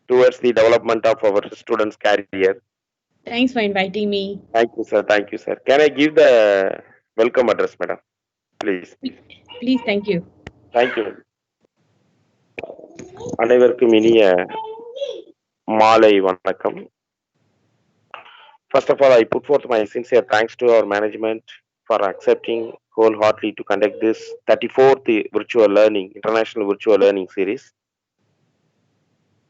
towards the development of our students' career. Thanks for inviting me. Thank you, sir. Thank you, sir. Can I give the welcome address, madam? Please. Please, thank you. Thank you. அனைவருக்கும் இனிய மாலை வணக்கம். First of all, I put forth my sincere thanks to our management for accepting wholeheartedly to conduct this 34th virtual learning, international virtual learning series.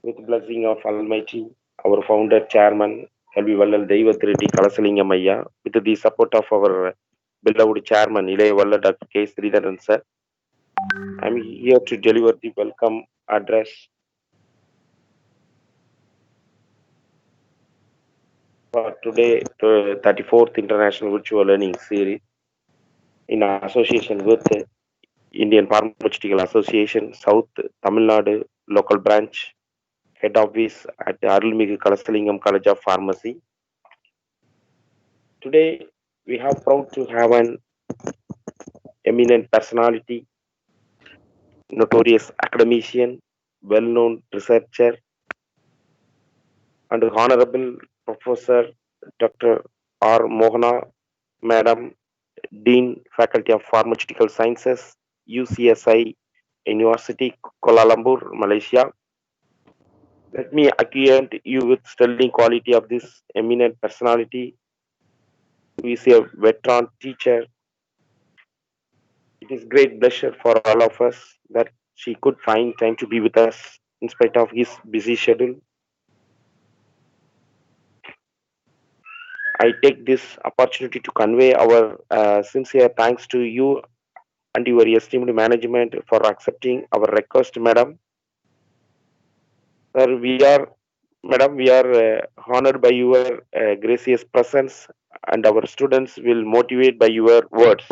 With the blessing of Almighty, our founder, chairman, Kalvi Vallal Deivathiredi Kalasalingam Ayya, with the support of our beloved chairman, Ilaya Vallal Dr. K. Sridharan sir, I am here to deliver the welcome address for today, the 34th International Virtual Learning Series in association with Indian Pharmaceutical Association, South Tamil Nadu local branch, head office at Arulmigu Kalasalingam College of Pharmacy. Today, we have proud to have an eminent personality, notorious academician, well-known researcher, and Honorable Professor Dr.R.Mogana, Madam, Dean, Faculty of Pharmaceutical Sciences, UCSI University, Kuala Lumpur, Malaysia. Let me acquaint you with sterling quality of this eminent personality, who is a veteran teacher. It is great pleasure for all of us that she could find time to be with us in spite of his busy schedule. I take this opportunity to convey our sincere thanks to you and your esteemed management for accepting our request, madam. Sir, we are honored by your gracious presence, and our students will motivate by your words.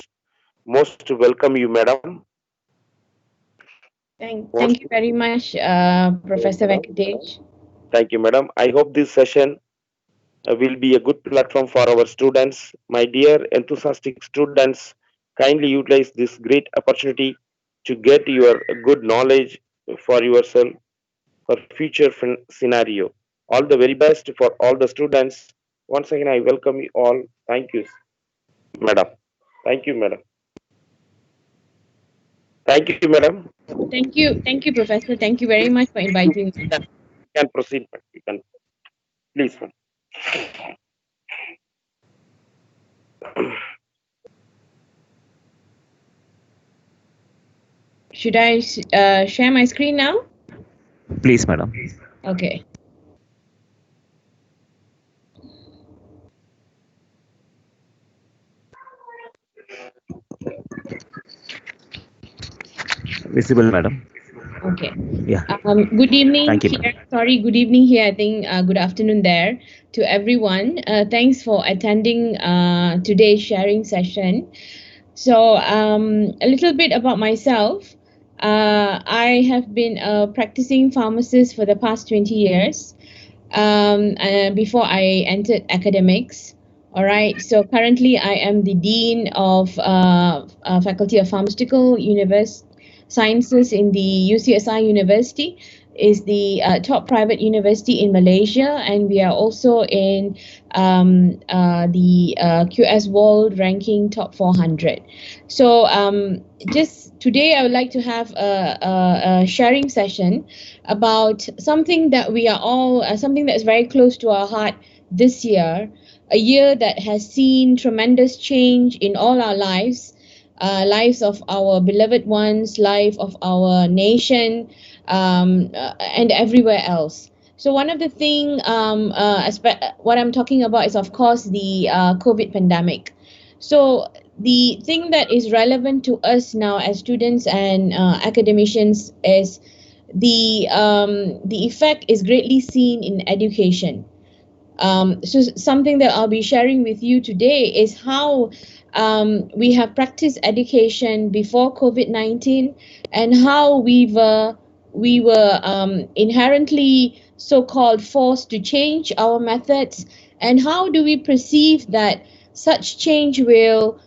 Most welcome you, madam. Thank you very much, Professor Venkatesh. Thank you, madam. I hope this session will be a good platform for our students. My dear enthusiastic students, kindly utilize this great opportunity to get your good knowledge for yourself for future scenario. All the very best for all the students. Once again, I welcome you all. Thank you, madam. Thank you, madam. Thank you, madam. Thank you, Professor. Thank you very much for inviting me. You can proceed. You can please. Should I share my screen now? Please, madam. Okay. Visible, madam. Okay. Yeah. Good evening. Thank you, here. Sorry, good evening here. I think good afternoon there to everyone. Thanks for attending today's sharing session. So, a little bit about myself. I have been a practicing pharmacist for the past 20 years before I entered academics. All right. So currently, I am the dean of Faculty of Pharmaceutical Sciences in the UCSI University. Is the top private university in Malaysia, and we are also in the QS World Ranking Top 400. So just today, I would like to have a sharing session about something that we are all, something that is very close to our heart this year, a year that has seen tremendous change in all our lives, lives of our beloved ones, life of our nation, and everywhere else. So one of the thing, what I'm talking about is of course the COVID pandemic. So the thing that is relevant to us now as students and academicians is the effect is greatly seen in education. So something that I'll be sharing with you today is how we have practiced education before COVID-19 and how we were inherently so-called forced to change our methods, and how do we perceive that such change will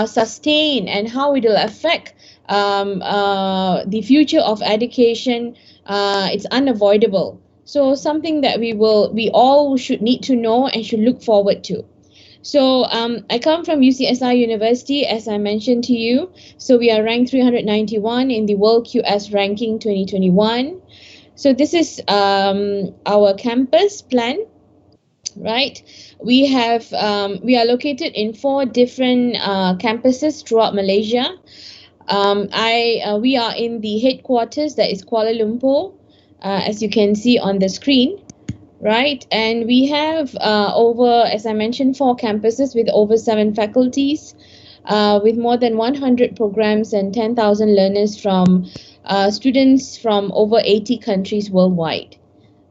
sustain and how it will affect the future of education. It's unavoidable. So something that we all should need to know and should look forward to. So I come from UCSI University, as I mentioned to you. So we are ranked 391 in the World QS Ranking 2021. So this is our campus plan, right? We are located in 4 different campuses throughout Malaysia. I We are in the headquarters, that is Kuala Lumpur, as you can see on the screen, right? And we have over, as I mentioned, 4 campuses with over 7 faculties, with more than 100 programs and 10,000 learners from students from over 80 countries worldwide,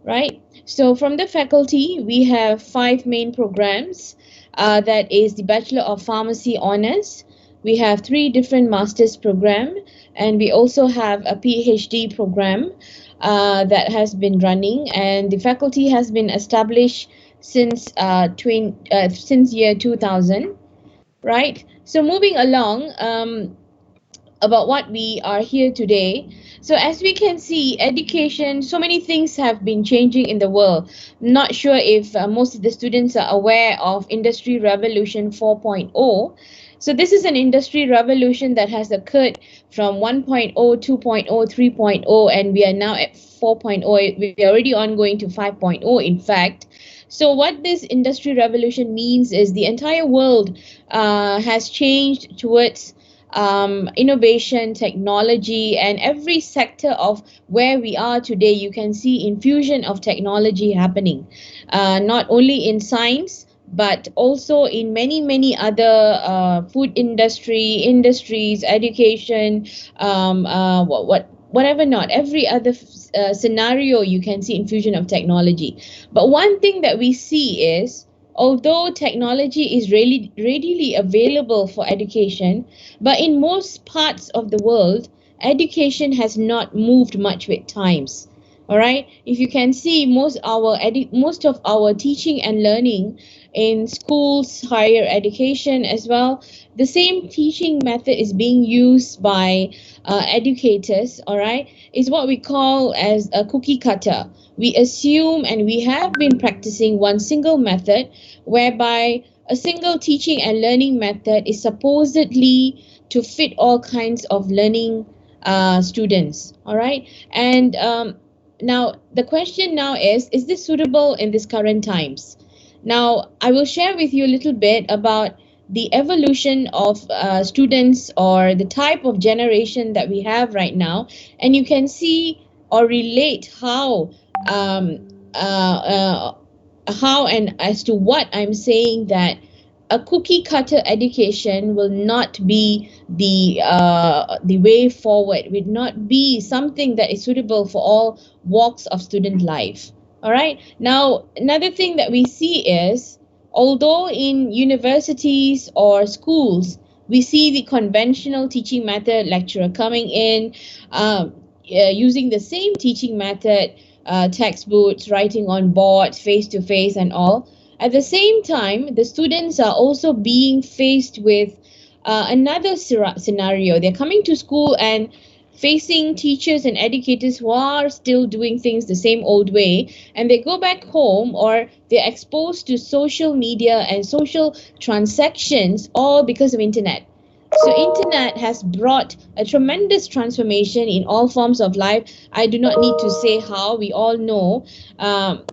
right? So from the faculty, we have 5 main programs. That is the Bachelor of Pharmacy Honors. We have 3 different master's program, and we also have a PhD program that has been running, and the faculty has been established since year 2000, right? So moving along, about what we are here today. So as we can see, education, so many things have been changing in the world. Not sure if most of the students are aware of Industry Revolution 4.0. So this is an industry revolution that has occurred from 1.0, 2.0, 3.0, and we are now at 4.0. We are already on going to 5.0, in fact. So what this industry revolution means is the entire world has changed towards innovation, technology, and every sector of where we are today, you can see infusion of technology happening, not only in science, but also in many other food industries, education, whatever, not every other scenario, you can see infusion of technology. But one thing that we see is, although technology is really readily available for education, but in most parts of the world, education has not moved much with times. All right. If you can see, most of our teaching and learning in schools, higher education as well, the same teaching method is being used by educators. All right, is what we call as a cookie cutter. We assume and we have been practicing one single method, whereby a single teaching and learning method is supposedly to fit all kinds of learning students. All right, and now the question now is this suitable in this current times? Now I will share with you a little bit about the evolution of students, or the type of generation that we have right now, and you can see or relate um, uh, how and as to what I'm saying, that a cookie cutter education will not be the way forward, will not be something that is suitable for all walks of student life. All right. Now, another thing that we see is, although in universities or schools, we see the conventional teaching method, lecturer coming in, using the same teaching method, textbooks, writing on boards, face to face, and all. At the same time, the students are also being faced with another scenario. They're coming to school and facing teachers and educators who are still doing things the same old way, and they go back home, or they're exposed to social media and social transactions, all because of internet. So internet has brought a tremendous transformation in all forms of life. I do not need to say how, we all know,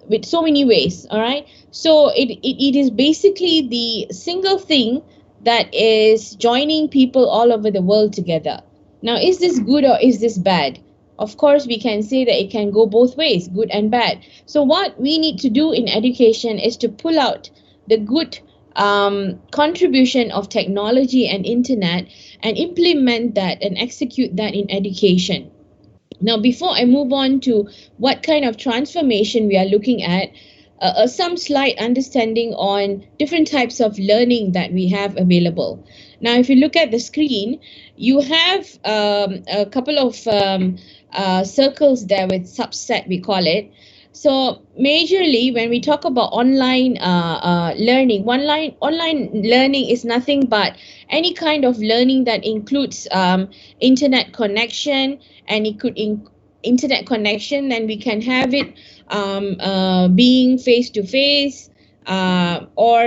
with so many ways. All right. So it is basically the single thing that is joining people all over the world together. Now, is this good or is this bad? Of course, we can say that it can go both ways, good and bad. So what we need to do in education is to pull out the good contribution of technology and internet, and implement that and execute that in education. Now, before I move on to what kind of transformation we are looking at, some slight understanding on different types of learning that we have available. Now, if you look at the screen, you have a couple of circles there with subset, we call it. So majorly, when we talk about online learning, online learning is nothing but any kind of learning that includes internet connection, and internet connection, then we can have it being face to face or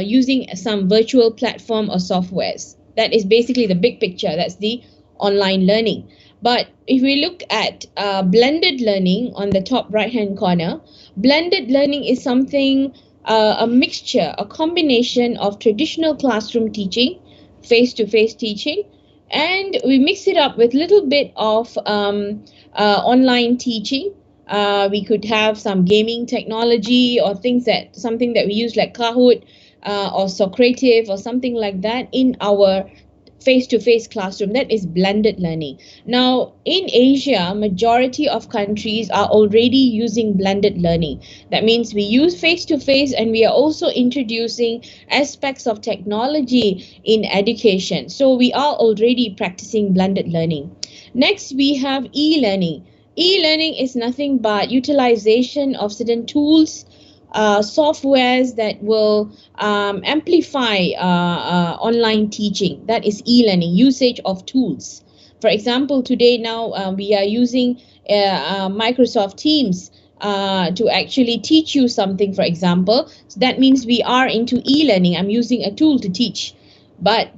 using some virtual platform or softwares. That is basically the big picture. That's the online learning. But if we look at blended learning on the top right hand corner, blended learning is something, a mixture, a combination of traditional classroom teaching, face to face teaching, and we mix it up with a little bit of online teaching. We could have some gaming technology or something that we use like Kahoot or Socrative or something like that in our face-to-face classroom. That is blended learning. Now in Asia, majority of countries are already using blended learning. That means we use face-to-face and we are also introducing aspects of technology in education. So we are already practicing blended learning. Next, we have e-learning. E-learning is nothing but utilization of certain tools, softwares that will amplify online teaching. That is e-learning, usage of tools. For example, today now we are using Microsoft Teams to actually teach you something, for example. So that means we are into e-learning. I'm using a tool to teach. But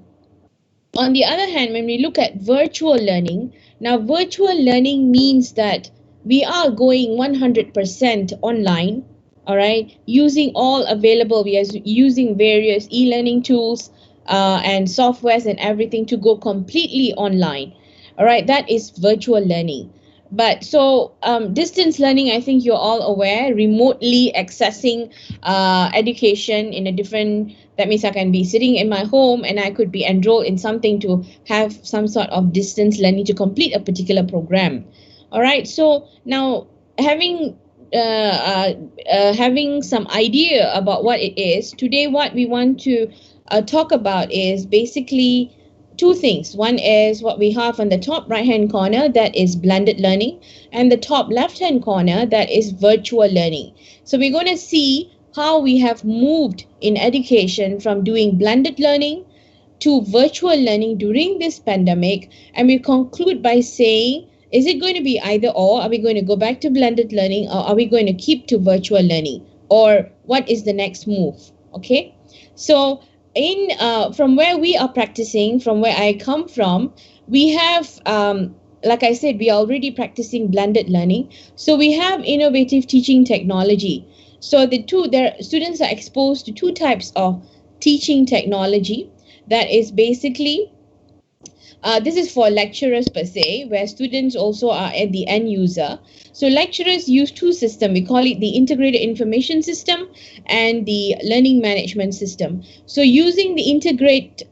on the other hand, when we look at virtual learning, now virtual learning means that we are going 100% online, all right, using all available. We are using various e-learning tools and softwares and everything to go completely online. All right, that is virtual learning. But so distance learning, I think you're all aware, remotely accessing education in a different, that means I can be sitting in my home and I could be enrolled in something to have some sort of distance learning to complete a particular program. All right, so now having having some idea about what it is, today what we want to talk about is basically two things. One is what we have on the top right hand corner, that is blended learning, and the top left hand corner, that is virtual learning. So we're going to see how we have moved in education from doing blended learning to virtual learning during this pandemic, and we conclude by saying, is it going to be either or? Are we going to go back to blended learning, or are we going to keep to virtual learning, or what is the next move? Okay, so in from where we are practicing, from where I come from, we have like I said, we are already practicing blended learning. So we have innovative teaching technology. So their students are exposed to two types of teaching technology. That is basically this is for lecturers per se, where students also are at the end user. So lecturers use two systems. We call it the integrated information system and the learning management system. So using the integrated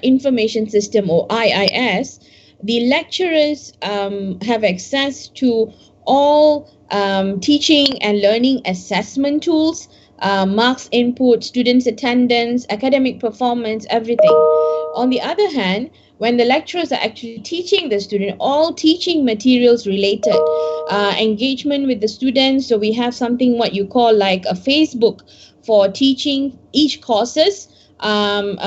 information system, or IIS, the lecturers have access to all teaching and learning assessment tools, marks input, students' attendance, academic performance, everything. On the other hand, when the lecturers are actually teaching the student, all teaching materials related, engagement with the students. So we have something what you call like a Facebook for teaching each courses,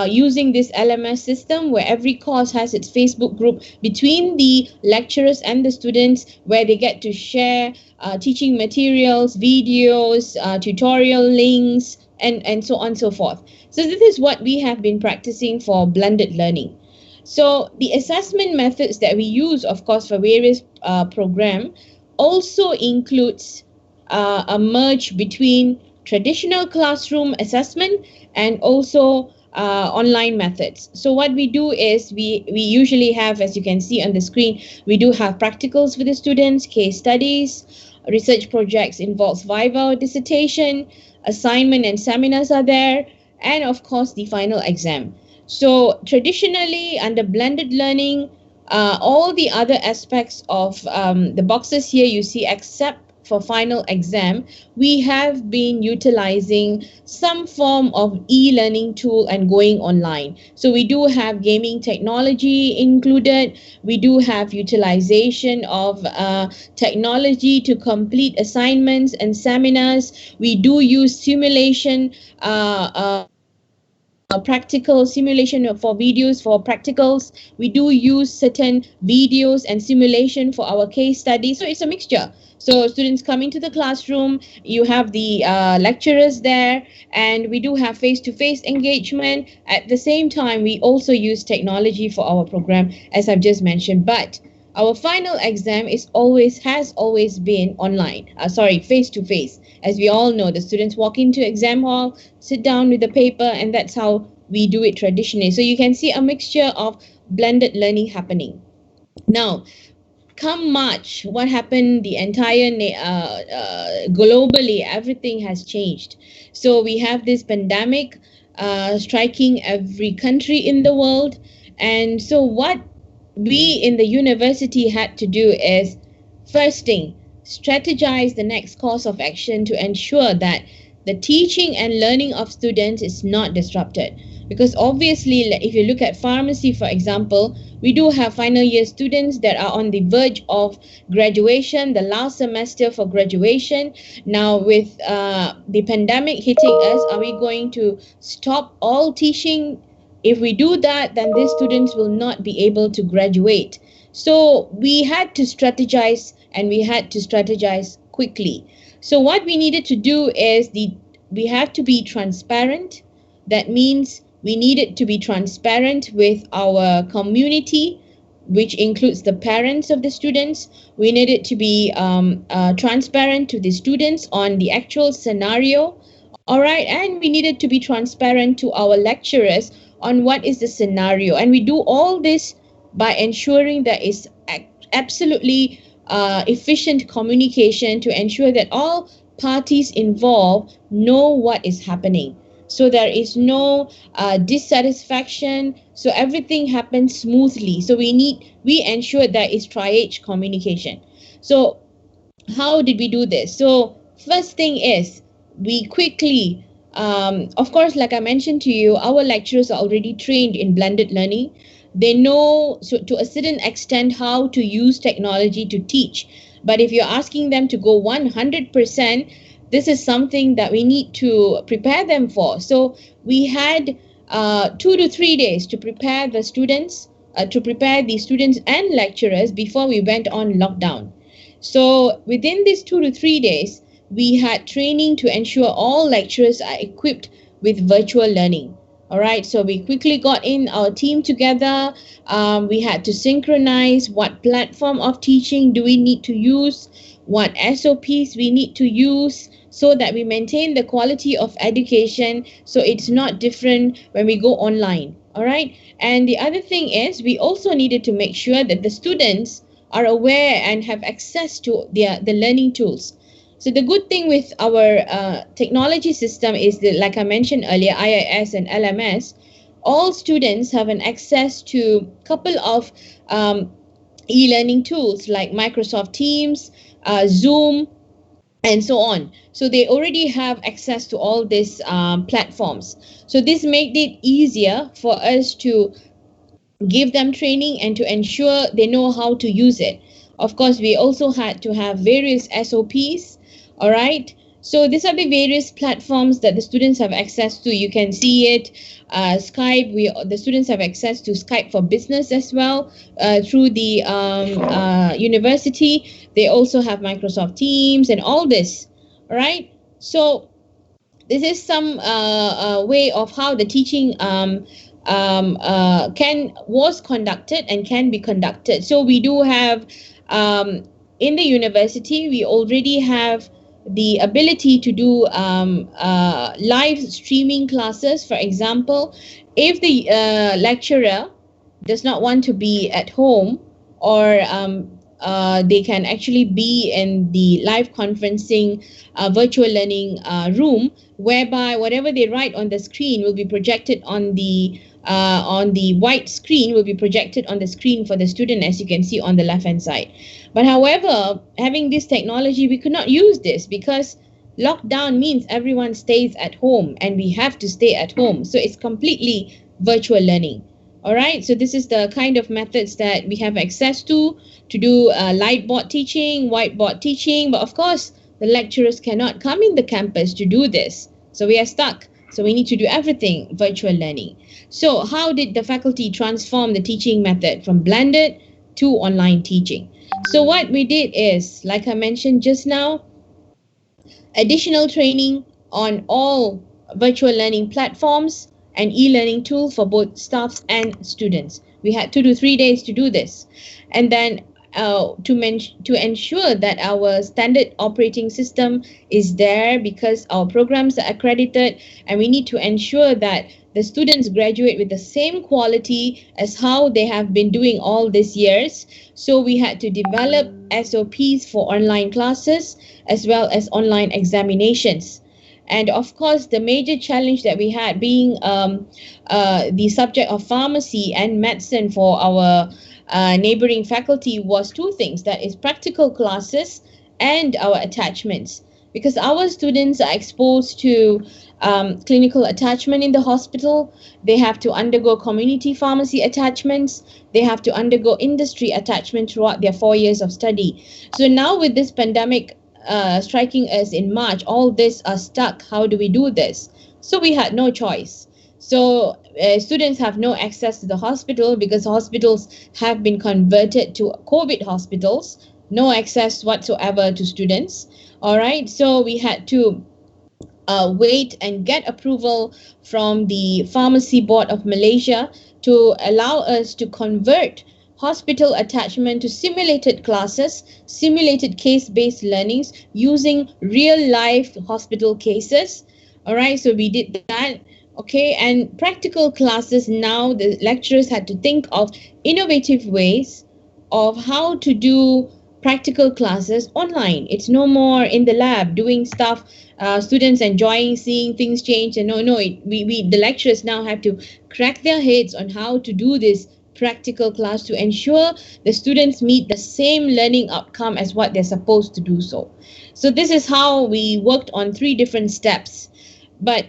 using this LMS system, where every course has its Facebook group between the lecturers and the students, where they get to share teaching materials, videos, tutorial links, and so on and so forth. So this is what we have been practicing for blended learning. So the assessment methods that we use, of course, for various program also includes a merge between traditional classroom assessment and also online methods. So what we do is we usually have, as you can see on the screen, we do have practicals for the students, case studies, research projects involves viva, dissertation, assignment and seminars are there, and of course the final exam. So traditionally under blended learning, all the other aspects of the boxes here you see, except for final exam, we have been utilizing some form of e-learning tool and going online. So we do have gaming technology included. We do have utilization of technology to complete assignments and seminars. We do use simulation practical simulation for videos for practicals. We do use certain videos and simulation for our case study. So it's a mixture. So students come into the classroom, you have the lecturers there, and we do have face-to-face engagement. At the same time, we also use technology for our program, as I've just mentioned. But our final exam has always been online. Sorry, face to face. As we all know, the students walk into exam hall, sit down with the paper, and that's how we do it traditionally. So you can see a mixture of blended learning happening. Now, come March, what happened? The entire globally, everything has changed. So we have this pandemic striking every country in the world, and so what we in the university had to do is, first thing, strategize the next course of action to ensure that the teaching and learning of students is not disrupted. Because obviously, if you look at pharmacy, for example, we do have final year students that are on the verge of graduation, the last semester for graduation. Now, with the pandemic hitting us, are we going to stop all teaching? If we do that, then these students will not be able to graduate. So we had to strategize, and we had to strategize quickly. So what we needed to do is we have to be transparent. That means we needed to be transparent with our community, which includes the parents of the students. We needed to be transparent to the students on the actual scenario. All right, and we needed to be transparent to our lecturers on what is the scenario. And we do all this by ensuring there is absolutely efficient communication to ensure that all parties involved know what is happening. So there is no dissatisfaction. So everything happens smoothly. So we ensure there is triage communication. So how did we do this? So first thing is, we quickly, of course, like I mentioned to you, our lecturers are already trained in blended learning. They know, so to a certain extent, how to use technology to teach. But if you're asking them to go 100%, this is something that we need to prepare them for. So we had 2 to 3 days to prepare the students, and lecturers before we went on lockdown. So within these 2 to 3 days, we had training to ensure all lecturers are equipped with virtual learning. All right, so we quickly got in our team together. We had to synchronize what platform of teaching do we need to use, what SOPs we need to use, so that we maintain the quality of education, so it's not different when we go online. All right, and the other thing is, we also needed to make sure that the students are aware and have access to the learning tools. So the good thing with our technology system is that, like I mentioned earlier, IIS and LMS, all students have an access to a couple of e-learning tools like Microsoft Teams, Zoom, and so on. So they already have access to all these platforms. So this made it easier for us to give them training and to ensure they know how to use it. Of course, we also had to have various SOPs. All right, so these are the various platforms that the students have access to. You can see it. Skype, the students have access to Skype for Business as well through the university. They also have Microsoft Teams and all this. All right, so this is some way of how the teaching was conducted and can be conducted. So we do have in the university, we already have the ability to do live streaming classes. For example, if the lecturer does not want to be at home, or they can actually be in the live conferencing virtual learning room, whereby whatever they write on the screen will be projected on the white screen, will be projected on the screen for the student, as you can see on the left hand side. But however, having this technology, we could not use this because lockdown means everyone stays at home and we have to stay at home. So it's completely virtual learning. All right, so this is the kind of methods that we have access to do lightboard teaching, whiteboard teaching. But of course, the lecturers cannot come in the campus to do this. So we are stuck So we need to do everything virtual learning. So how did the faculty transform the teaching method from blended to online teaching? So what we did is, like I mentioned just now, additional training on all virtual learning platforms and e-learning tool for both staffs and students. We had 2 to 3 days to do this. And then to ensure that our standard operating system is there, because our programs are accredited, and we need to ensure that the students graduate with the same quality as how they have been doing all these years. So we had to develop SOPs for online classes as well as online examinations. And of course, the major challenge that we had, being the subject of pharmacy and medicine for our neighboring faculty, was two things: that is, practical classes and our attachments. Because our students are exposed to clinical attachment in the hospital, they have to undergo community pharmacy attachments, they have to undergo industry attachment throughout their 4 years of study. So now with this pandemic striking us in March, all this are stuck. How do we do this? So we had no choice. So students have no access to the hospital because hospitals have been converted to COVID hospitals. No access whatsoever to students. All right. So we had to wait and get approval from the Pharmacy Board of Malaysia to allow us to convert hospital attachment to simulated classes, simulated case-based learnings using real-life hospital cases. All right, so we did that. Okay, and practical classes, now the lecturers had to think of innovative ways of how to do practical classes online. It's no more in the lab doing stuff, students enjoying seeing things change. And the lecturers now have to crack their heads on how to do this practical class to ensure the students meet the same learning outcome as what they're supposed to do. So this is how we worked on 3 different steps. But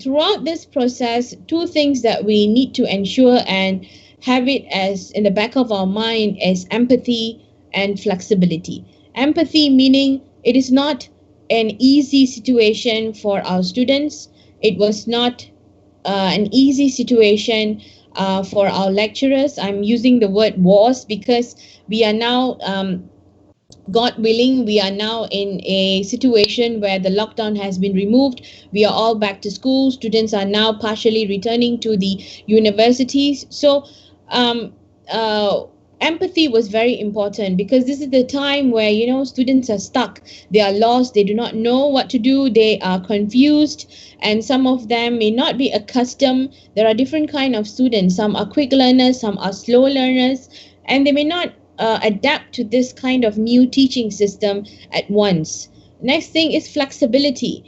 throughout this process, 2 things that we need to ensure and have it as in the back of our mind is empathy and flexibility. Empathy meaning it is not an easy situation for our students. It was not an easy situation for our lecturers. I'm using the word was because we are now God willing, we are now in a situation where the lockdown has been removed. We are all back to school. Students are now partially returning to the universities. So, empathy was very important because this is the time where, students are stuck. They are lost. They do not know what to do. They are confused. And some of them may not be accustomed. There are different kind of students. Some are quick learners, some are slow learners, and they may not adapt to this kind of new teaching system at once. Next thing is flexibility.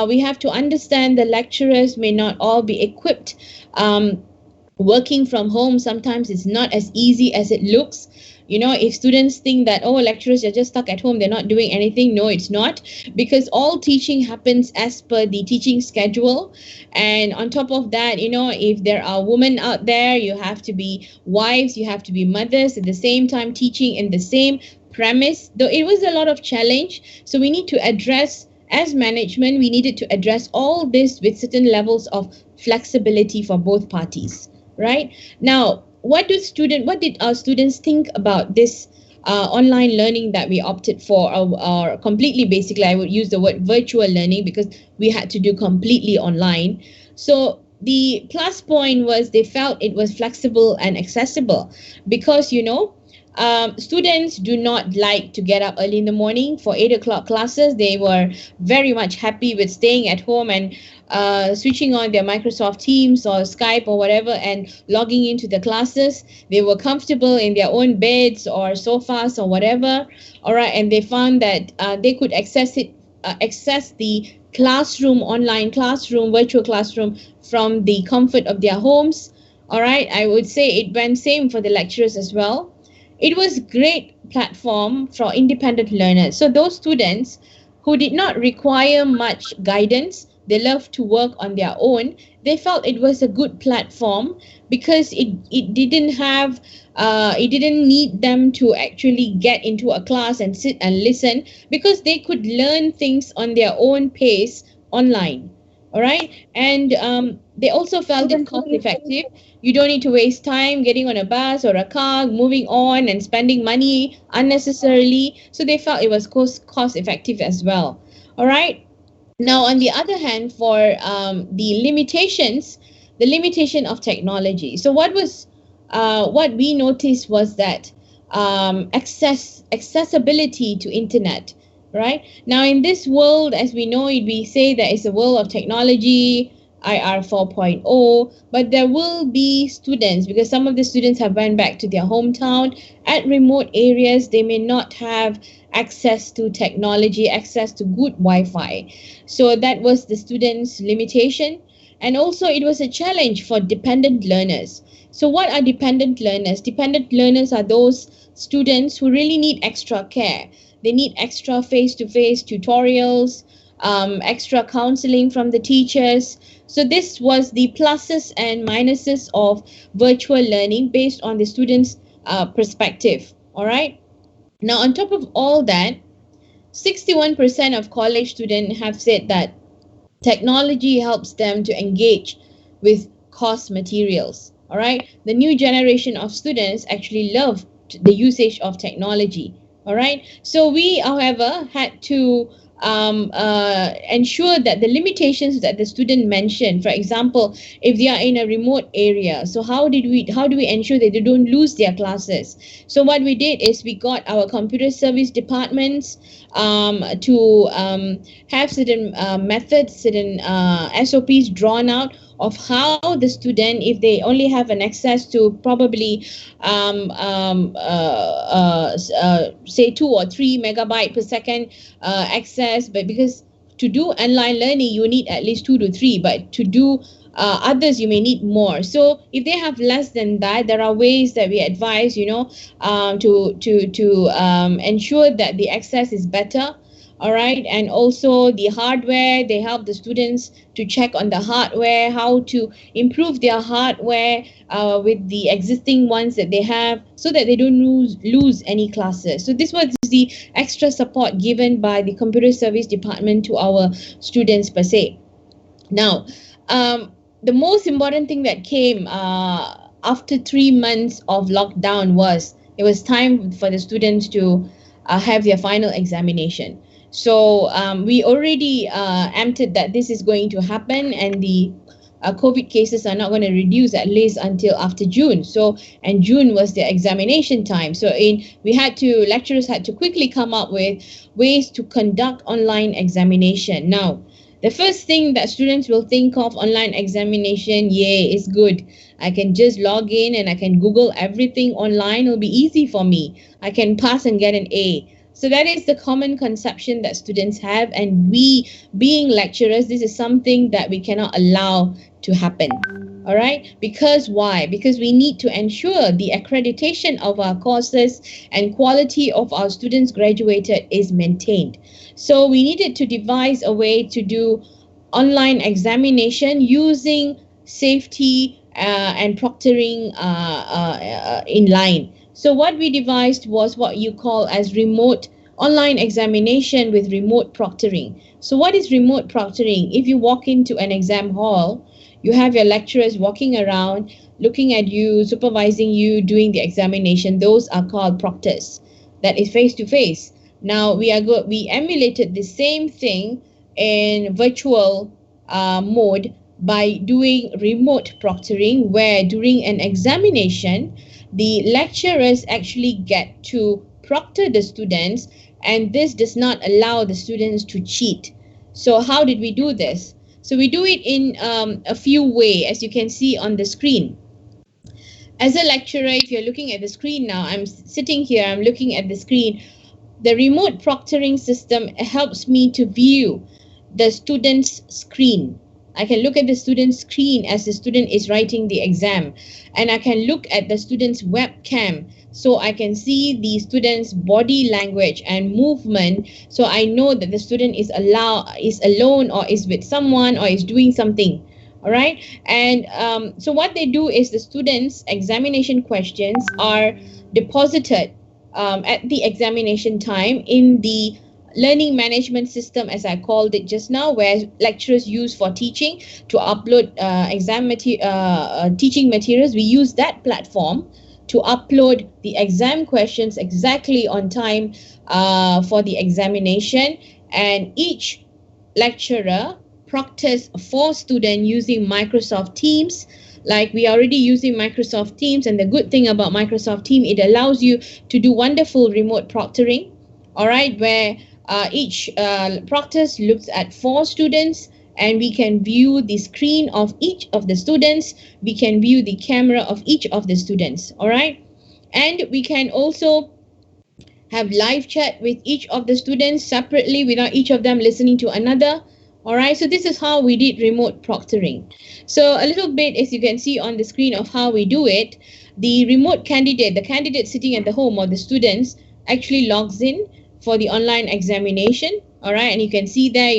We have to understand the lecturers may not all be equipped. Working from home sometimes is not as easy as it looks. If students think that, lecturers are just stuck at home, they're not doing anything. No, it's not, because all teaching happens as per the teaching schedule. And on top of that, if there are women out there, you have to be wives, you have to be mothers at the same time teaching in the same premise. Though it was a lot of challenge. So we need to address, as management, we needed to address all this with certain levels of flexibility for both parties. Right? Now, what did our students think about this online learning that we opted for, or completely, basically, I would use the word virtual learning because we had to do completely online. So the plus point was they felt it was flexible and accessible because, students do not like to get up early in the morning for 8 o'clock classes. They were very much happy with staying at home and switching on their Microsoft Teams or Skype or whatever and logging into the classes. They were comfortable in their own beds or sofas or whatever. All right, and they found that they could access the classroom, online classroom, virtual classroom from the comfort of their homes. All right, I would say it went same for the lecturers as well. It was a great platform for independent learners. So those students who did not require much guidance, they loved to work on their own, they felt it was a good platform because it didn't need them to actually get into a class and sit and listen, because they could learn things on their own pace online. All right. And they also felt it cost effective. You don't need to waste time getting on a bus or a car, moving on and spending money unnecessarily. So they felt it was cost effective as well. All right. Now, on the other hand, for the limitation of technology. So what we noticed was that accessibility to internet. Right now, in this world, as we know it, we say that it's a world of technology, IR 4.0, but there will be students, because some of the students have went back to their hometown at remote areas. They may not have access to technology, access to good Wi-Fi. So that was the students' limitation. And also, it was a challenge for dependent learners. So, what are dependent learners? Dependent learners are those students who really need extra care. They need extra face to face tutorials, extra counseling from the teachers. So, this was the pluses and minuses of virtual learning based on the students' perspective. All right. Now, on top of all that, 61% of college students have said that technology helps them to engage with course materials. All right. The new generation of students actually love the usage of technology. All right. So we, however, had to ensure that the limitations that the student mentioned, for example, if they are in a remote area, so how do we ensure that they don't lose their classes? So what we did is we got our computer service departments to have certain methods, certain SOPs drawn out of how the student, if they only have an access to probably say 2 or 3 megabyte per second access, but because to do online learning you need at least 2 to 3, but to do others you may need more. So if they have less than that, there are ways that we advise, to ensure that the access is better. All right. And also the hardware, they help the students to check on the hardware, how to improve their hardware with the existing ones that they have, so that they don't lose any classes. So this was the extra support given by the computer service department to our students per se. Now, the most important thing that came after 3 months of lockdown was it was time for the students to have their final examination. So we already emptied that this is going to happen, and the COVID cases are not going to reduce at least until after June. So, and June was the examination time. So lecturers had to quickly come up with ways to conduct online examination. Now, the first thing that students will think of online examination, yay, is good. I can just log in and I can Google everything online. It'll be easy for me. I can pass and get an A. So that is the common conception that students have. And we, being lecturers, this is something that we cannot allow to happen. All right. Because why? Because we need to ensure the accreditation of our courses and quality of our students graduated is maintained. So we needed to devise a way to do online examination using safety and proctoring in line. So what we devised was what you call as remote online examination with remote proctoring. So what is remote proctoring? If you walk into an exam hall, you have your lecturers walking around, looking at you, supervising you, doing the examination. Those are called proctors. That is face to face. Now we emulated the same thing in virtual mode by doing remote proctoring, where during an examination, the lecturers actually get to proctor the students, and this does not allow the students to cheat. So how did we do this? So we do it in a few ways, as you can see on the screen. As a lecturer, if you're looking at the screen now, I'm sitting here, I'm looking at the screen. The remote proctoring system helps me to view the student's screen. I can look at the student's screen as the student is writing the exam, and I can look at the student's webcam, so I can see the student's body language and movement, so I know that the student is alone or is with someone or is doing something. All right. And so what they do is the students' examination questions are deposited at the examination time in the learning management system, as I called it just now, where lecturers use for teaching to upload teaching materials. We use that platform to upload the exam questions exactly on time for the examination, and each lecturer proctors for student using Microsoft Teams. Like, we are already using Microsoft Teams, and the good thing about Microsoft Teams, it allows you to do wonderful remote proctoring, all right, where each proctors looks at 4 students, and we can view the screen of each of the students. We can view the camera of each of the students, all right, and we can also have live chat with each of the students separately without each of them listening to another. All right, so this is how we did remote proctoring. So a little bit, as you can see on the screen, of how we do it. The remote candidate, the candidate sitting at the home of the students, actually logs in for the online examination. All right, and you can see there,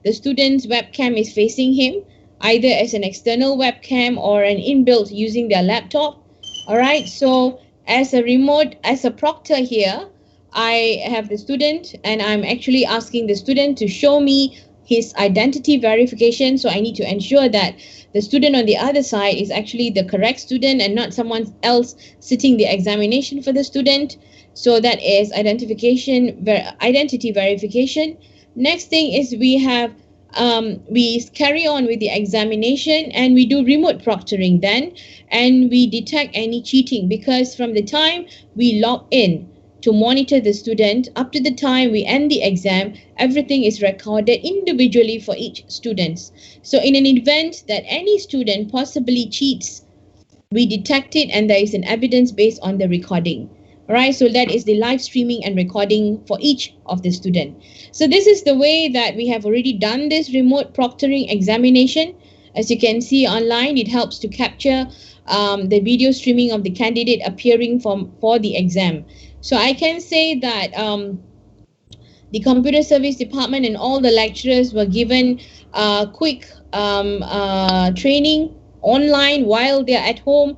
the student's webcam is facing him, either as an external webcam or an inbuilt using their laptop. All right, so as a proctor here, I have the student, and I'm actually asking the student to show me his identity verification. So I need to ensure that the student on the other side is actually the correct student and not someone else sitting the examination for the student. So that is identity verification. Next thing is we carry on with the examination, and we do remote proctoring then, and we detect any cheating, because from the time we log in to monitor the student up to the time we end the exam, everything is recorded individually for each student. So in an event that any student possibly cheats, we detect it, and there is an evidence based on the recording. All right, so that is the live streaming and recording for each of the student. So this is the way that we have already done this remote proctoring examination. As you can see online, it helps to capture the video streaming of the candidate appearing for the exam. So I can say that the computer service department and all the lecturers were given quick training online while they're at home.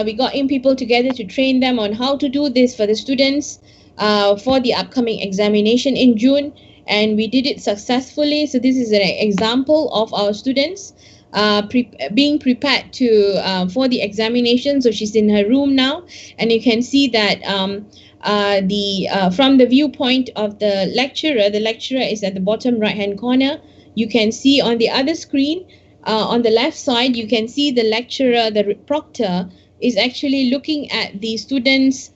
We got in people together to train them on how to do this for the students for the upcoming examination in June, and we did it successfully. So this is an example of our students being prepared to for the examination. So she's in her room now, and you can see that from the viewpoint of the lecturer is at the bottom right hand corner. You can see on the other screen, on the left side, you can see the lecturer, the proctor, is actually looking at the student's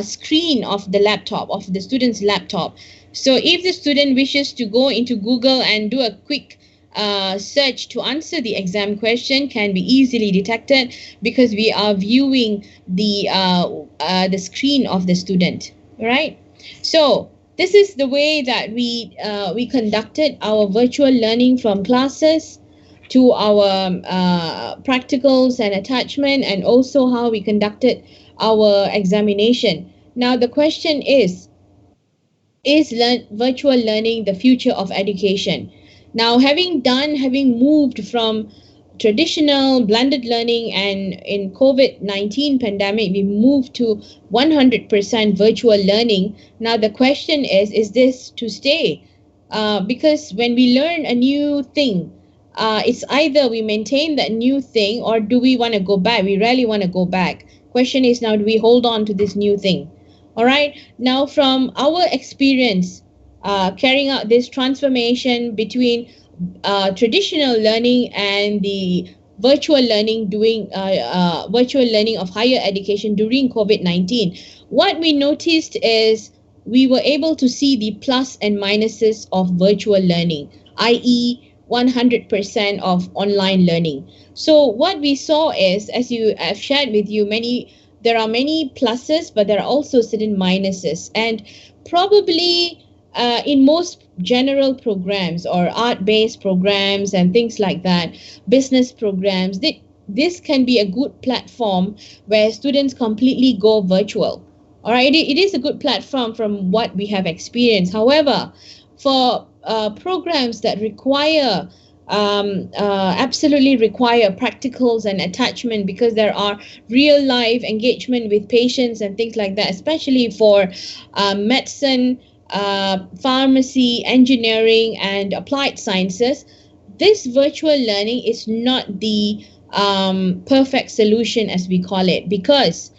screen of the laptop, of the student's laptop. So if the student wishes to go into Google and do a quick search to answer the exam question, can be easily detected, because we are viewing the screen of the student, right? So this is the way that we conducted our virtual learning, from classes to our practicals and attachment, and also how we conducted our examination. Now the question is virtual learning the future of education? Now, having moved from traditional blended learning, and in COVID-19 pandemic, we moved to 100% virtual learning. Now the question is this to stay? Because when we learn a new thing, it's either we maintain that new thing, or do we want to go back? We rarely want to go back. Question is now, do we hold on to this new thing? All right. Now, from our experience carrying out this transformation between traditional learning and the virtual learning, doing virtual learning of higher education during COVID-19, what we noticed is we were able to see the plus and minuses of virtual learning, i.e., 100% of online learning. So what we saw is, as you have shared with you, there are many pluses, but there are also certain minuses. And probably in most general programs or art-based programs and things like that, business programs, this can be a good platform where students completely go virtual. All right, it is a good platform from what we have experienced. However, for programs that require absolutely require practicals and attachment, because there are real life engagement with patients and things like that, especially for medicine pharmacy, engineering, and applied sciences, this virtual learning is not the perfect solution, as we call it, because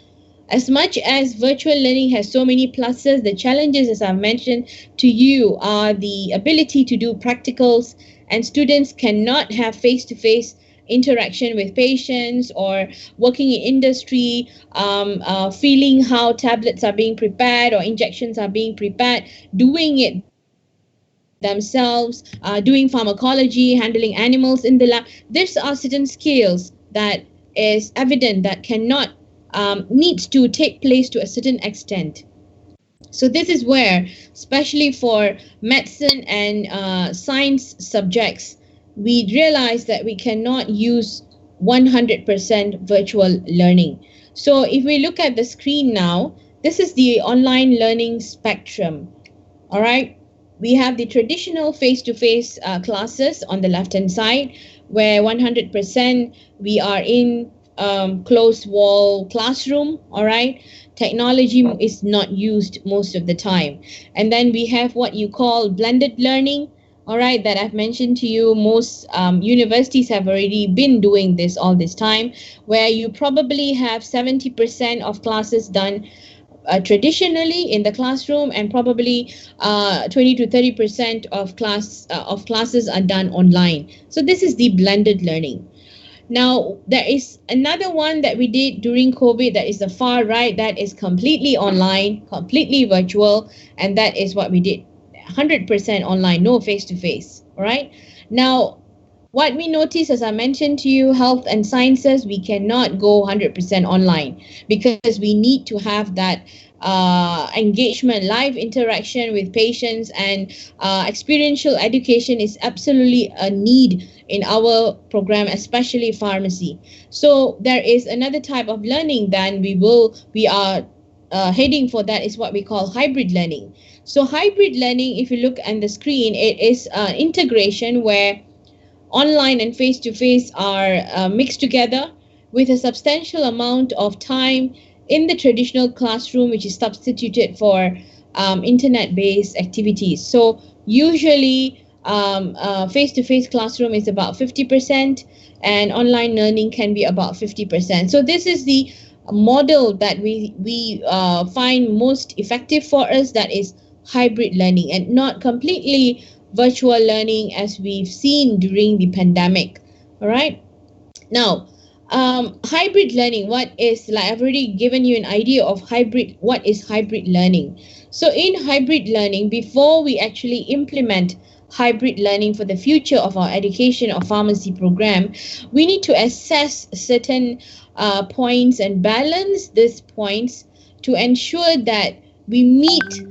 as much as virtual learning has so many pluses, the challenges, as I've mentioned to you, are the ability to do practicals, and students cannot have face to face interaction with patients or working in industry, feeling how tablets are being prepared or injections are being prepared, doing it themselves, doing pharmacology, handling animals in the lab. These are certain skills that is evident that cannot needs to take place to a certain extent. So this is where, especially for medicine and science subjects, we realize that we cannot use 100% virtual learning. So if we look at the screen now, this is the online learning spectrum. All right. We have the traditional face-to-face classes on the left-hand side, where 100% we are in closed wall classroom. All right. Technology is not used most of the time. And then we have what you call blended learning. All right, that I've mentioned to you. Most universities have already been doing this all this time, where you probably have 70% of classes done traditionally in the classroom, and probably 20 to 30% of classes are done online. So this is the blended learning. Now, there is another one that we did during COVID that is the far right, that is completely online, completely virtual, and that is what we did 100% online, no face to face. All right. Now, what we notice, as I mentioned to you, health and sciences, we cannot go 100% online because we need to have that engagement, live interaction with patients, and experiential education is absolutely a need in our program, especially pharmacy. So there is another type of learning then we are heading for, that is what we call hybrid learning. So hybrid learning, if you look on the screen, it is integration where online and face to face are mixed together with a substantial amount of time in the traditional classroom, which is substituted for internet based activities. So, usually, face to face classroom is about 50%, and online learning can be about 50%. So, this is the model that we find most effective for us, that is hybrid learning, and not completely virtual learning as we've seen during the pandemic. All right. Now, hybrid learning, what is, like I've already given you an idea of hybrid, what is hybrid learning. So in hybrid learning, before we actually implement hybrid learning for the future of our education or pharmacy program, we need to assess certain points and balance these points to ensure that we meet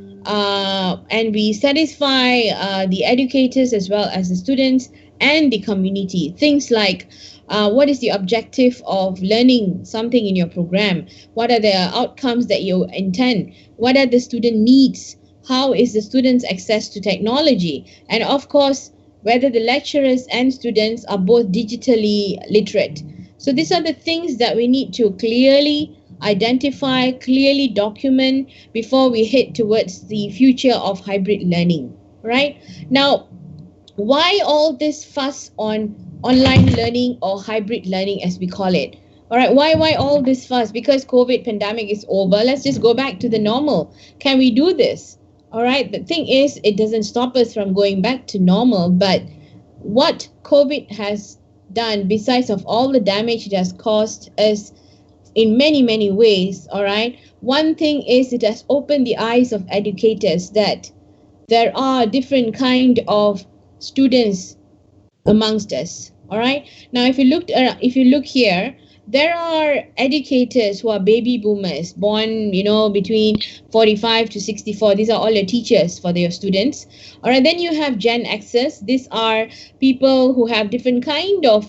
and we satisfy the educators as well as the students and the community. Things like what is the objective of learning something in your program? What are the outcomes that you intend? What are the student needs? How is the students' access to technology? And of course, whether the lecturers and students are both digitally literate. So these are the things that we need to clearly identify, clearly document before we head towards the future of hybrid learning, right? Now, why all this fuss on online learning or hybrid learning, as we call it? All right, why all this fuss? Because COVID pandemic is over. Let's just go back to the normal. Can we do this? All right, the thing is, it doesn't stop us from going back to normal, but what COVID has done, besides of all the damage it has caused us in many ways, all right, one thing is it has opened the eyes of educators that there are different kind of students amongst us. All right, now if you look here, there are educators who are baby boomers born, between 45 to 64. These are all your teachers for your students. All right, then you have Gen X's. These are people who have different kind of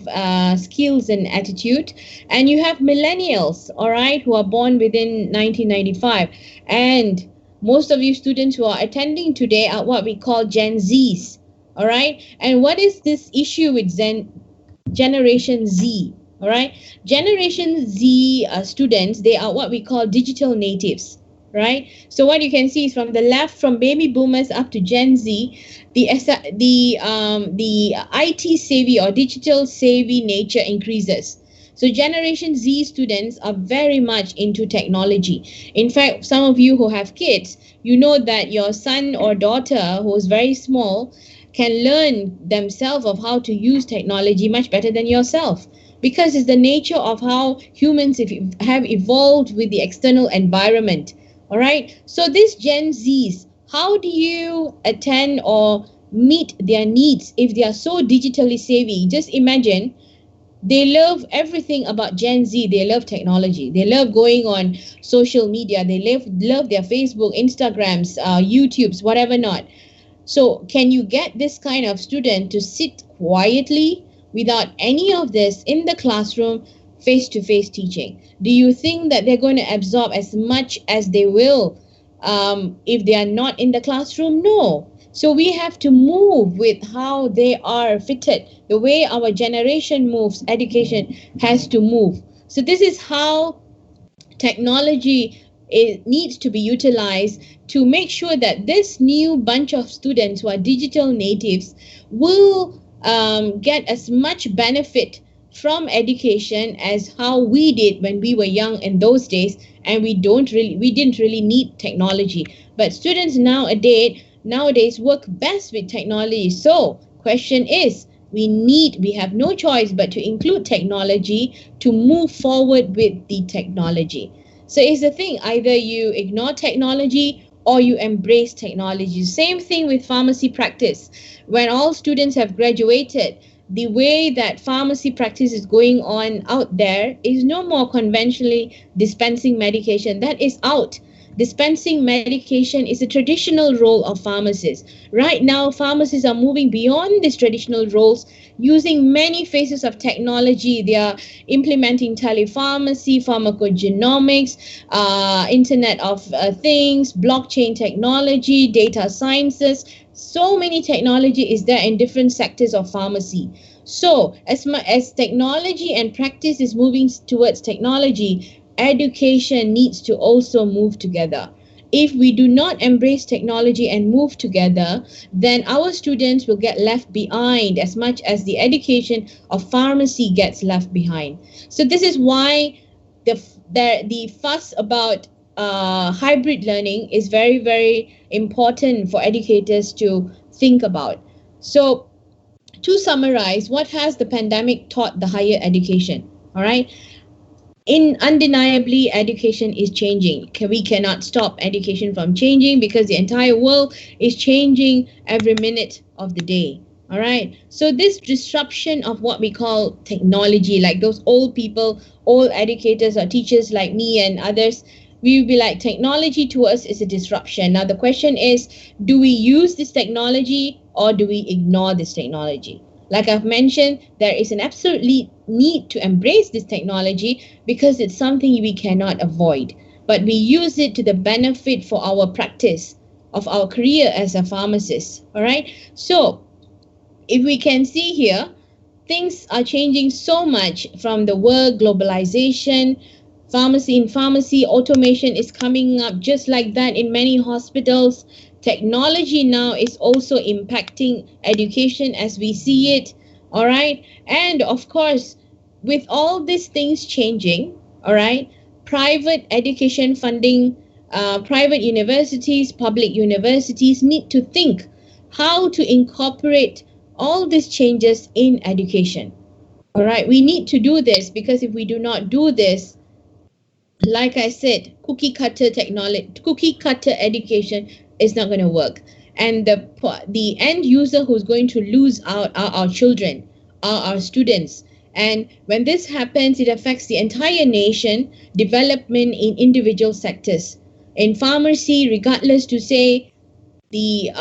skills and attitude. And you have millennials, all right, who are born within 1995. And most of you students who are attending today are what we call Gen Zs. All right, and what is this issue with Generation Z? All right, Generation Z students, they are what we call digital natives. right? So what you can see is from the left, from baby boomers up to Gen Z, the IT savvy or digital savvy nature increases. So Generation Z students are very much into technology. In fact, some of you who have kids, you know that your son or daughter who is very small can learn themselves of how to use technology much better than yourself, because it's the nature of how humans have evolved with the external environment. All right. So these Gen Zs, how do you attend or meet their needs if they are so digitally savvy? Just imagine, they love everything about Gen Z. They love technology. They love going on social media. They love their Facebook, Instagrams, YouTubes, whatever not. So can you get this kind of student to sit quietly without any of this in the classroom, face-to-face teaching? Do you think that they're going to absorb as much as they will if they are not in the classroom? No. So we have to move with how they are fitted. The way our generation moves, education has to move. So this is how technology needs to be utilized to make sure that this new bunch of students who are digital natives will get as much benefit from education as how we did when we were young in those days, and we didn't really need technology. But students nowadays work best with technology. So question is, we have no choice but to include technology to move forward with the technology. So it's the thing, either you ignore technology or you embrace technology. Same thing with pharmacy practice. When all students have graduated, the way that pharmacy practice is going on out there is no more conventionally dispensing medication. That is out. Dispensing medication is a traditional role of pharmacists. Right now, pharmacists are moving beyond these traditional roles, using many phases of technology. They are implementing telepharmacy, pharmacogenomics, Internet of Things, blockchain technology, data sciences. So many technology is there in different sectors of pharmacy. So as technology and practice is moving towards technology, education needs to also move together. If we do not embrace technology and move together, then our students will get left behind as much as the education of pharmacy gets left behind. So this is why the fuss about hybrid learning is very, very important for educators to think about. So to summarize, what has the pandemic taught the higher education? All right. Undeniably, education is changing. We cannot stop education from changing because the entire world is changing every minute of the day. All right. So this disruption of what we call technology, like those old people, old educators or teachers like me and others, we will be like, technology to us is a disruption. Now the question is, do we use this technology or do we ignore this technology? Like I've mentioned, there is an absolute need to embrace this technology because it's something we cannot avoid. But we use it to the benefit for our practice of our career as a pharmacist. All right. So if we can see here, things are changing so much from the work, globalization, pharmacy, automation is coming up just like that in many hospitals. Technology now is also impacting education as we see it. All right. And of course, with all these things changing, all right, private education funding, private universities, public universities need to think how to incorporate all these changes in education. All right, we need to do this because if we do not do this, like I said, cookie cutter education is not going to work, and the end user who's going to lose out are our children, are our students. And when this happens, it affects the entire nation development in individual sectors. In pharmacy, regardless to say, the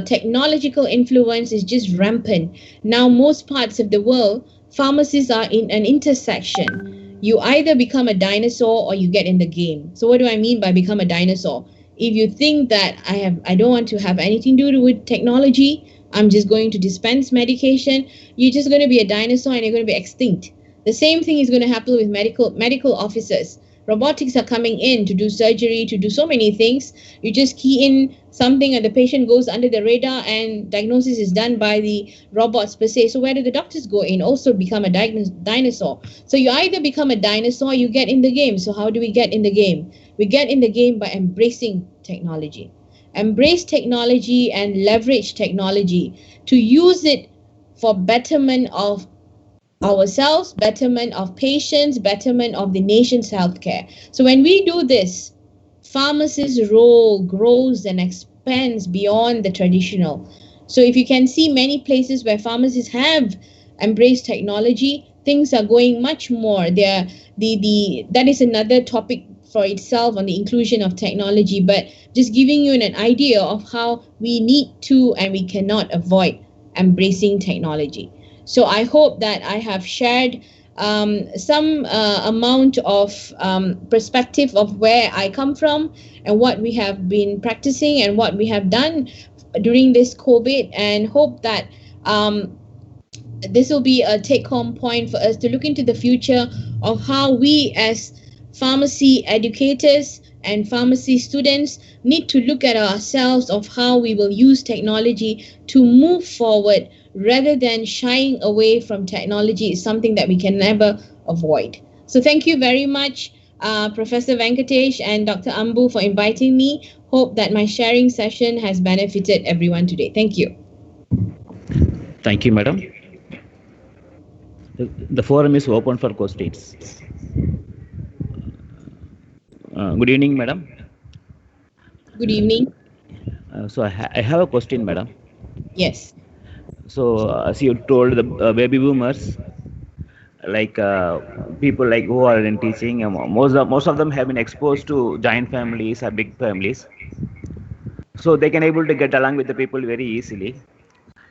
technological influence is just rampant. Now, most parts of the world, pharmacies are in an intersection. You either become a dinosaur or you get in the game. So what do I mean by become a dinosaur? If you think that I don't want to have anything to do with technology, I'm just going to dispense medication, you're just going to be a dinosaur and you're going to be extinct. The same thing is going to happen with medical officers. robotics are coming in to do surgery, to do so many things. You just key in something and the patient goes under the radar and diagnosis is done by the robots per se. So where do the doctors go in? Also become a dinosaur. So you either become a dinosaur or you get in the game. So how do we get in the game? We get in the game by embracing technology. Embrace technology and leverage technology to use it for betterment of ourselves, betterment of patients, betterment of the nation's healthcare. So when we do this, pharmacists' role grows and expands beyond the traditional. So if you can see many places where pharmacists have embraced technology, things are going much more. That is another topic for itself on the inclusion of technology, but just giving you an idea of how we need to and we cannot avoid embracing technology. So I hope that I have shared some amount of perspective of where I come from and what we have been practicing and what we have done during this COVID, and hope that this will be a take-home point for us to look into the future of how we as pharmacy educators and pharmacy students need to look at ourselves of how we will use technology to move forward rather than shying away from technology is something that we can never avoid. So thank you very much, Professor Venkatesh and Dr. Ambu, for inviting me. Hope that my sharing session has benefited everyone today. Thank you. Thank you, madam. The forum is open for questions. Good evening, madam. Good evening. So I have a question, madam. Yes. So as you told, the baby boomers, like people like who are in teaching, most of them have been exposed to giant families or big families, so they can able to get along with the people very easily.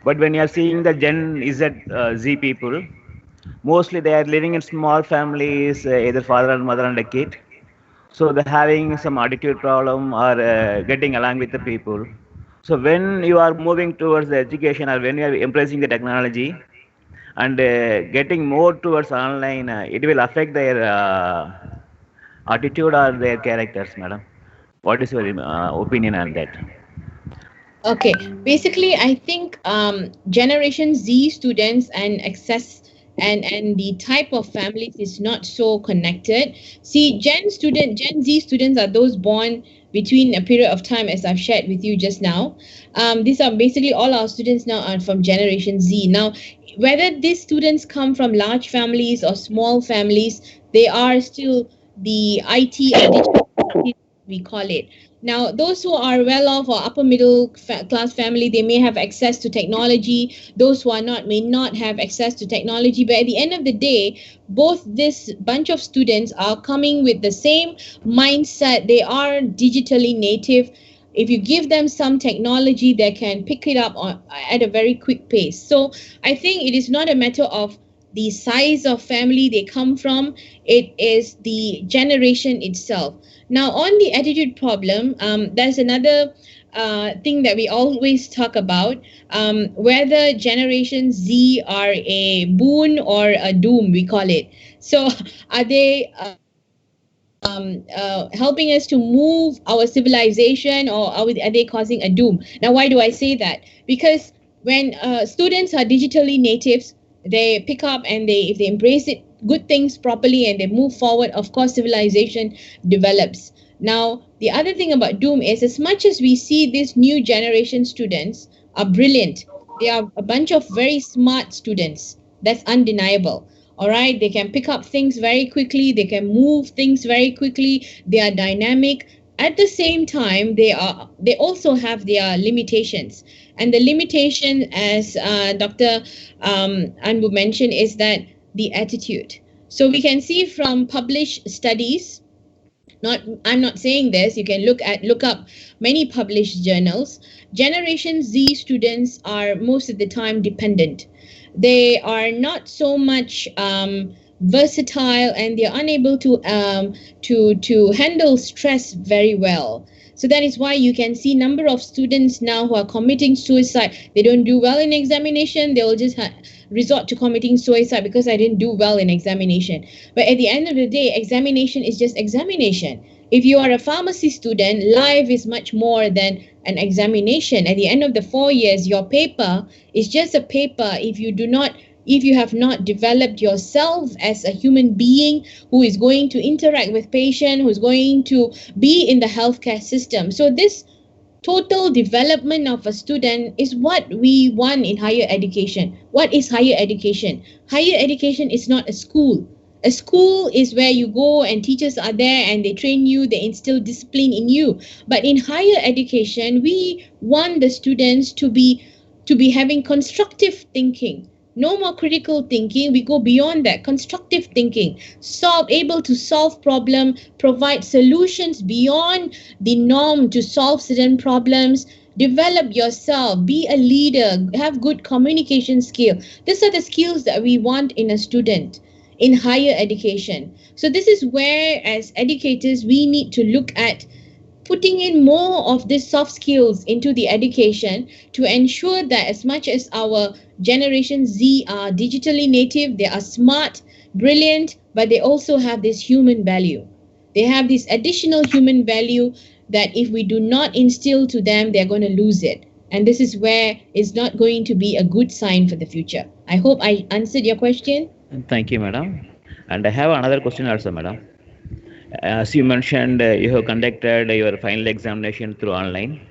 But when you are seeing the Gen Z people, mostly they are living in small families, either father and mother and a kid. So they're having some attitude problem or getting along with the people. So when you are moving towards the education or when you are embracing the technology and getting more towards online, it will affect their attitude or their characters, madam. What is your opinion on that? Okay, basically, I think Generation Z students and access and the type of families is not so connected. See, Gen Z students are those born between a period of time, as I've shared with you just now. These are basically all our students now are from Generation Z. Now, whether these students come from large families or small families, they are still the IT or digital we call it. Now, those who are well off or upper middle class family, they may have access to technology. Those who are not may not have access to technology. But at the end of the day, both this bunch of students are coming with the same mindset. They are digitally native. If you give them some technology, they can pick it up at a very quick pace. So I think it is not a matter of the size of family they come from. It is the generation itself. Now, on the attitude problem, there's another thing that we always talk about, whether Generation Z are a boon or a doom, we call it. So, are they helping us to move our civilization, or are they causing a doom? Now, why do I say that? Because when students are digitally natives, they pick up and if they embrace it, good things properly, and they move forward, of course, civilization develops. Now, the other thing about doom is, as much as we see these new generation students are brilliant, they are a bunch of very smart students. That's undeniable. All right, they can pick up things very quickly, they can move things very quickly, they are dynamic. At the same time, they also have their limitations. And the limitation, as Dr. Anbu mentioned, is that the attitude. So we can see from published studies, I'm not saying this, you can look up many published journals. Generation Z students are most of the time dependent. They are not so much versatile, and they're unable to handle stress very well. So that is why you can see number of students now who are committing suicide. They don't do well in examination, they will just resort to committing suicide because I didn't do well in examination. But at the end of the day, examination is just examination. If you are a pharmacy student, life is much more than an examination. At the end of the 4 years, your paper is just a paper if you have not developed yourself as a human being who is going to interact with patient, who's going to be in the healthcare system. So this total development of a student is what we want in higher education. What is higher education? Higher education is not a school. A school is where you go and teachers are there and they train you, they instill discipline in you. But in higher education, we want the students to be having constructive thinking. No more critical thinking. We go beyond that. Constructive thinking. Able to solve problem, provide solutions beyond the norm to solve certain problems. Develop yourself, be a leader, have good communication skill. These are the skills that we want in a student in higher education. So this is where, as educators, we need to look at putting in more of these soft skills into the education to ensure that as much as our Generation Z are digitally native, they are smart, brilliant, but they also have this human value. They have this additional human value that if we do not instill to them, they're going to lose it. And this is where it's not going to be a good sign for the future. I hope I answered your question. Thank you, madam. And I have another question also, madam. As you mentioned, you have conducted your final examination through online.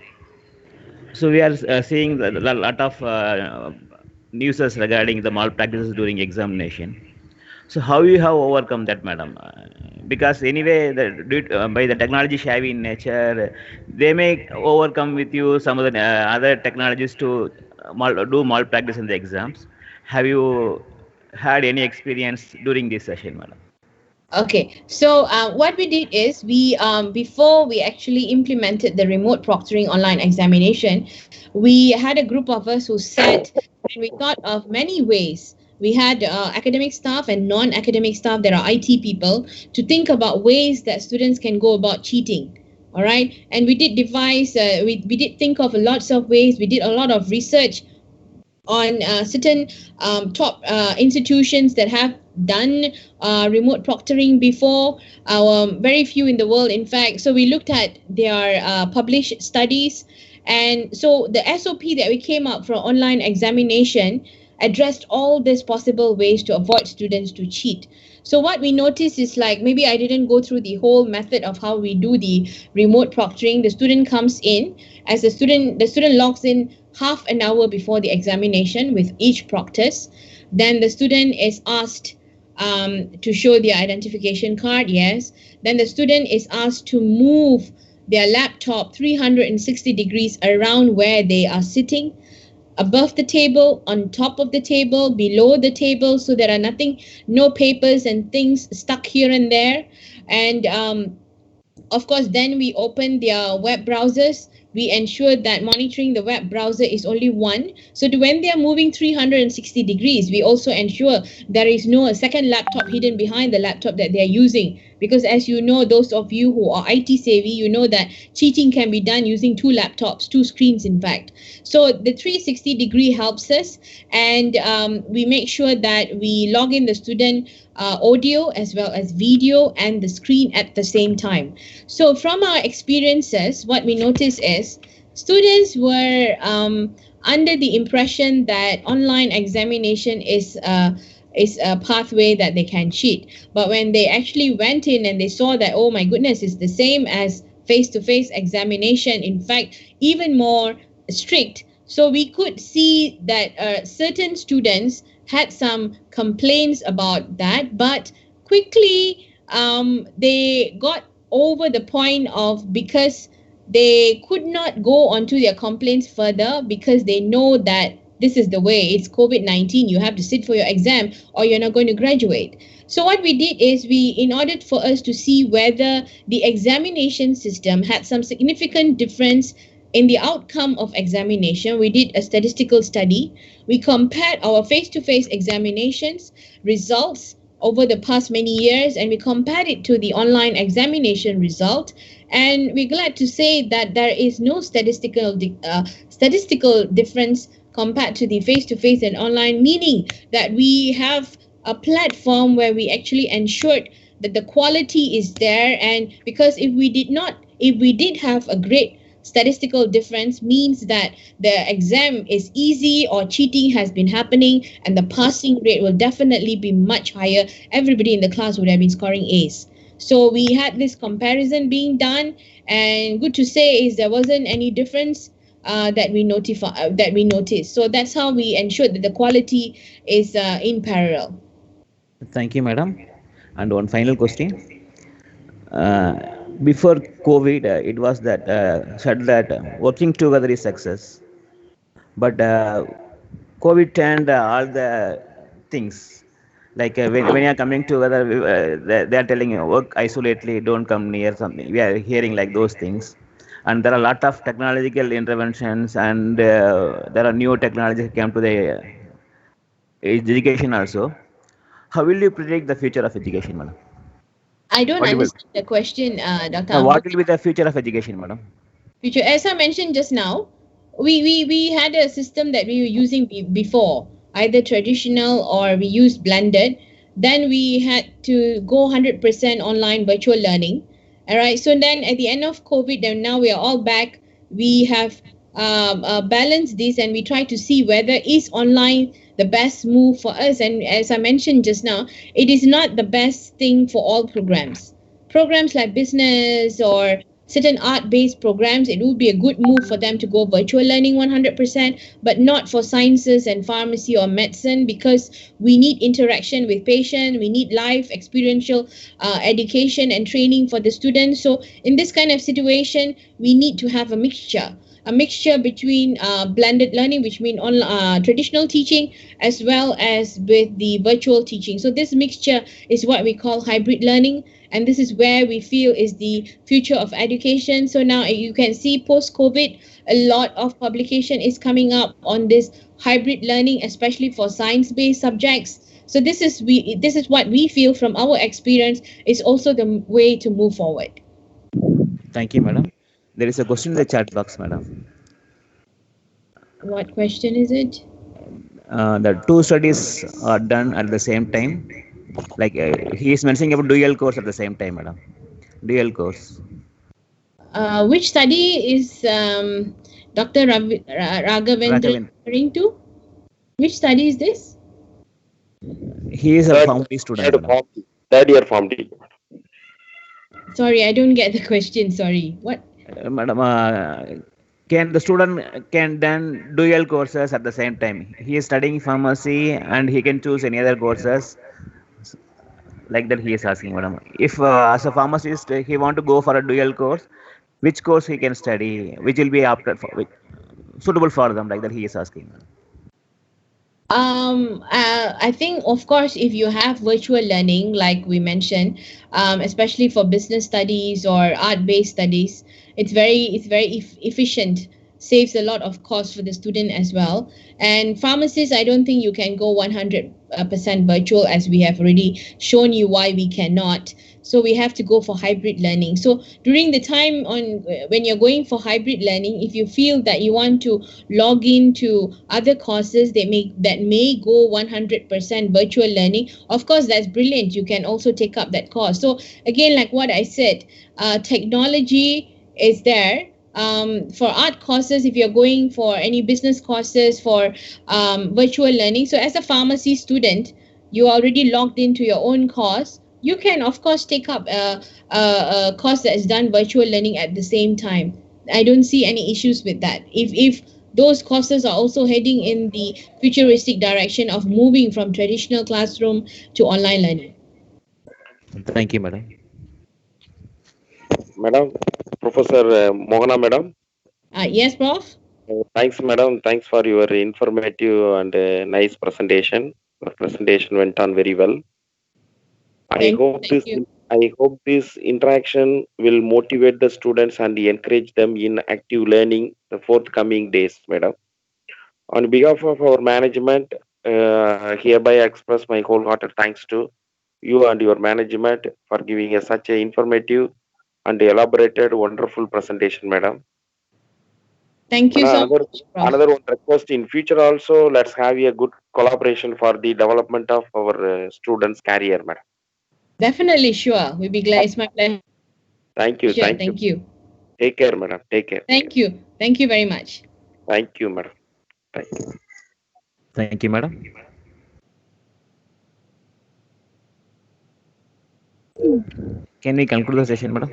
So we are seeing a lot of news regarding the malpractices during examination. So how you have overcome that, madam? Because anyway, by the technology savvy in nature, they may overcome with you some of the other technologies to do malpractice in the exams. Have you had any experience during this session, madam? Okay, so what we did is we before we actually implemented the remote proctoring online examination, we had a group of us who sat and we thought of many ways. We had academic staff and non-academic staff that are IT people to think about ways that students can go about cheating. All right, and we did devise, we did think of lots of ways. We did a lot of research on certain top institutions that have done remote proctoring before, very few in the world, in fact. So we looked at their published studies. And so the SOP that we came up for online examination addressed all these possible ways to avoid students to cheat. So what we noticed is, like, maybe I didn't go through the whole method of how we do the remote proctoring. The student comes in. As the student logs in half an hour before the examination with each proctus. Then the student is asked to show their identification card, yes. Then the student is asked to move their laptop 360 degrees around where they are sitting, above the table, on top of the table, below the table, so there are no papers and things stuck here and there. And of course, then we open their web browsers. We ensure that monitoring the web browser is only one. So when they are moving 360 degrees, we also ensure there is no second laptop hidden behind the laptop that they are using. Because as you know, those of you who are IT savvy, you know that cheating can be done using two laptops, two screens, in fact. So the 360 degree helps us, and we make sure that we log in the student audio as well as video and the screen at the same time. So from our experiences, what we notice is students were under the impression that online examination is a pathway that they can cheat. But when they actually went in and they saw that, oh my goodness, it's the same as face-to-face examination, in fact, even more strict. So we could see that certain students had some complaints about that, but quickly they got over the point of, because they could not go onto their complaints further, because they know that this is the way, it's COVID-19, you have to sit for your exam or you're not going to graduate. So what we did is, in order for us to see whether the examination system had some significant difference in the outcome of examination, we did a statistical study. We compared our face-to-face examinations results over the past many years, and we compared it to the online examination result, and we're glad to say that there is no statistical difference compared to the face-to-face and online, meaning that we have a platform where we actually ensured that the quality is there. And because if we did have a great statistical difference, means that the exam is easy or cheating has been happening, and the passing rate will definitely be much higher. Everybody in the class would have been scoring A's. So we had this comparison being done, and good to say is there wasn't any difference that we noticed. So that's how we ensured that the quality is in parallel. Thank you, madam. And one final question. Uh, Before COVID, it was that said that working together is success. But COVID turned all the things. Like when you are coming together, they are telling you work isolately, don't come near something. We are hearing like those things, and there are a lot of technological interventions, and there are new technologies came to the education also. How will you predict the future of education, madam? I don't What will understand the question, Dr. what Ahmad. will be the future of education, madam? Future, as I mentioned just now, we had a system that we were using before, either traditional or we used blended. Then we had to go 100% online virtual learning. All right. So then at the end of COVID, then now we are all back. We have balanced this, and we try to see whether is online the best move for us. And as I mentioned just now, it is not the best thing for all programs. Programs like business or certain art-based programs, it would be a good move for them to go virtual learning 100%, but not for sciences and pharmacy or medicine, because we need interaction with patient, we need live experiential education and training for the students. So in this kind of situation, we need to have a mixture between blended learning, which means on traditional teaching as well as with the virtual teaching. So this mixture is what we call hybrid learning, and this is where we feel is the future of education. So now you can see post COVID, a lot of publication is coming up on this hybrid learning, especially for science based subjects. So this is what we feel from our experience is also the way to move forward. Thank you, madam. There is a question in the chat box, madam. What question is it? The two studies are done at the same time. Like he is mentioning about dual course at the same time, madam. Dual course. Which study is Dr. Raghavendra Raghavendra. referring to? Which study is this? He is a Third, Form D student, third madam. form, third year form D. Sorry, I don't get the question. Sorry. What? Madam, can the student can then dual courses at the same time? He is studying pharmacy and he can choose any other courses like that. He is asking, madam. If as a pharmacist he want to go for a dual course, which course he can study, which will be after suitable for them, like that. He is asking. I think, of course, if you have virtual learning, like we mentioned, especially for business studies or art-based studies, it's very efficient, saves a lot of cost for the student as well. And pharmacists, I don't think you can go 100% virtual, as we have already shown you why we cannot. So we have to go for hybrid learning. So during the time on when you're going for hybrid learning, if you feel that you want to log into other courses that may go 100% virtual learning, of course that's brilliant. You can also take up that course. So again, like what I said, technology is there. For art courses, if you're going for any business courses for virtual learning, so as a pharmacy student, you already logged into your own course. You can, of course, take up a course that is done virtual learning at the same time. I don't see any issues with that. If those courses are also heading in the futuristic direction of moving from traditional classroom to online learning. Thank you, madam. Madam, Professor Mohana, madam. Yes, Prof? Thanks, madam. Thanks for your informative and nice presentation. Your presentation went on very well. I hope Thank this you. I hope this interaction will motivate the students and encourage them in active learning the forthcoming days, madam. On behalf of our management, hereby I express my wholehearted thanks to you and your management for giving us such a informative and elaborated, wonderful presentation, madam. Thank you so Another much, Prof. another one request in future also. Let's have a good collaboration for the development of our students' career, madam. Definitely, sure. We'll be glad. It's my pleasure. Thank you, thank you. Thank you. Take care, madam. Take care. Thank you. Thank you very much. Thank you, madam. Thank you. Thank you, madam. Can we conclude the session, madam?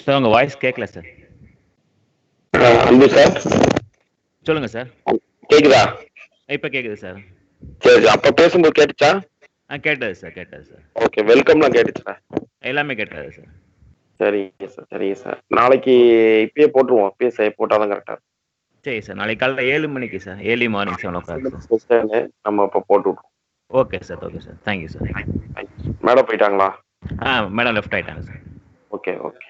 Sir உங்கள் voice கேட்கல sir. அன்பு sir, சொல்லுங்கள் sir. கேக்குதா? இப்போ கேட்குது sir. சரி, அப்ப பேசும்போது கேட்டுச்சா? கேட்டது சார், கேட்டது சார். ஓகே, வெல்கம்லாம் கேட்டுச்சா? எல்லாமே கேட்டது சார். சரிங்க சார், சரிங்க சார். நாளைக்கு இப்பயே போட்டுருவோம். இப்பயே போட்டாதான் கரெக்டா இருக்கும். சரி சார், நாளைக்கு காலைல 7 மணிக்கு sir. Early morning 7 o'clock sir. நம்ம அப்போ போட்டு விட்ருவோம். Okay sir, okay sir. Thank you sir. Madam போயிட்டாங்களா? மேடம் லெஃப்ட் ஆகிட்டாங்க sir. Okay okay.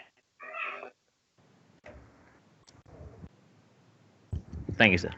Thank you sir.